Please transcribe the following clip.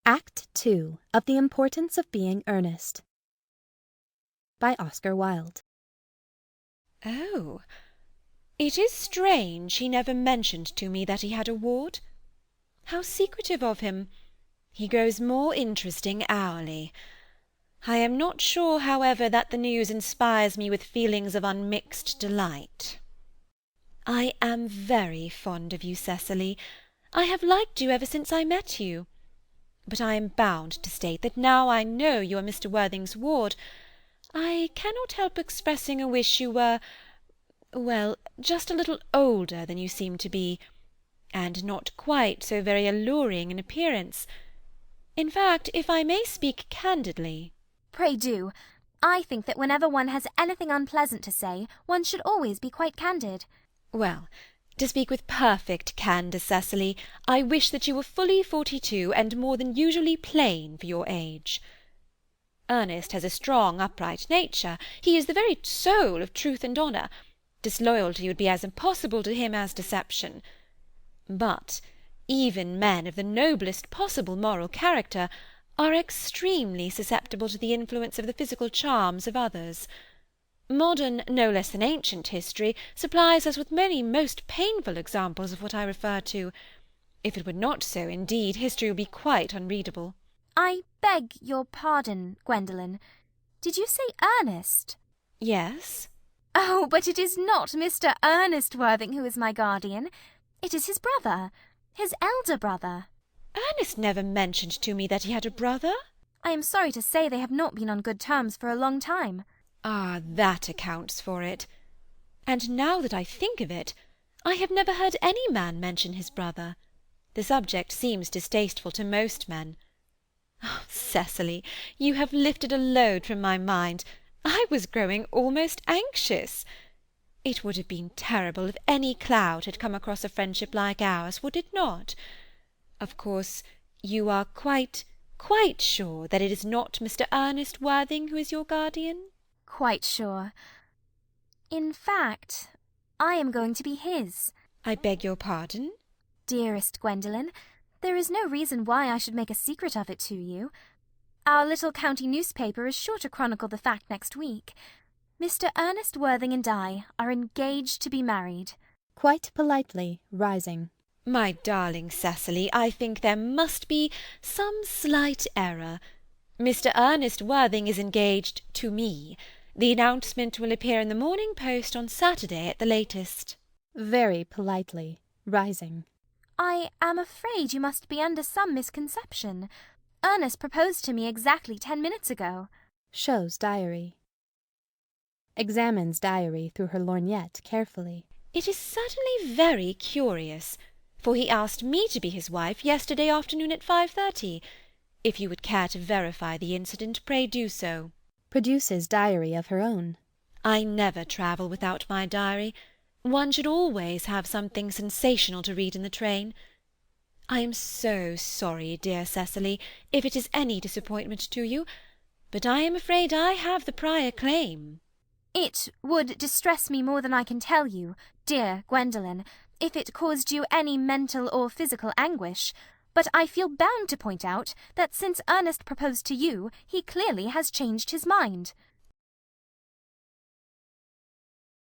Act 2 of The Importance of Being Earnest by Oscar Wilde. Oh, it is strange he never mentioned to me that he had a ward. How secretive of him! He grows more interesting hourly. I am not sure, however, that the news inspires me with feelings of unmixed delight. I am very fond of you, Cecily. I have liked you ever since I met you. But I am bound to state that now I know you are Mr. Worthing's ward, I cannot help expressing a wish you were, well, just a little older than you seem to be, and not quite so very alluring in appearance. In fact, if I may speak candidly— Pray do. I think that whenever one has anything unpleasant to say, one should always be quite candid. Well, to speak with perfect candour, Cecily, I wish that you were fully 42 and more than usually plain for your age. Ernest has a strong, upright nature. He is the very soul of truth and honour. Disloyalty would be as impossible to him as deception. But even men of the noblest possible moral character are extremely susceptible to the influence of the physical charms of others. Modern, no less than ancient history supplies us with many most painful examples of what I refer to. If it were not so, indeed, history would be quite unreadable. I beg your pardon, Gwendolen. Did you say Ernest? Yes. Oh, but it is not Mr. Ernest Worthing who is my guardian. It is his brother, his elder brother. Ernest never mentioned to me that he had a brother. I am sorry to say they have not been on good terms for a long time. Ah, that accounts for it. And now that I think of it, I have never heard any man mention his brother. The subject seems distasteful to most men. Oh, Cecily, you have lifted a load from my mind. I was growing almost anxious. It would have been terrible if any cloud had come across a friendship like ours, would it not? Of course, you are quite sure that it is not Mr. Ernest Worthing who is your guardian? Quite sure. In fact, I am going to be his. I beg your pardon? Dearest Gwendolen, there is no reason why I should make a secret of it to you. Our little county newspaper is sure to chronicle the fact next week. Mr. Ernest Worthing and I are engaged to be married. Quite politely, rising. My darling Cecily, I think there must be some slight error. Mr. Ernest Worthing is engaged to me. The announcement will appear in the Morning Post on Saturday at the latest. Very politely, rising. I am afraid you must be under some misconception. Ernest proposed to me exactly 10 minutes ago. Shows diary. Examines diary through her lorgnette carefully. It is certainly very curious, for he asked me to be his wife yesterday afternoon at 5:30. If you would care to verify the incident, pray do so. Produces diary of her own. I never travel without my diary. One should always have something sensational to read in the train. I am so sorry, dear Cecily, if it is any disappointment to you, but I am afraid I have the prior claim. It would distress me more than I can tell you, dear Gwendolen, if it caused you any mental or physical anguish, but I feel bound to point out that since Ernest proposed to you, he clearly has changed his mind.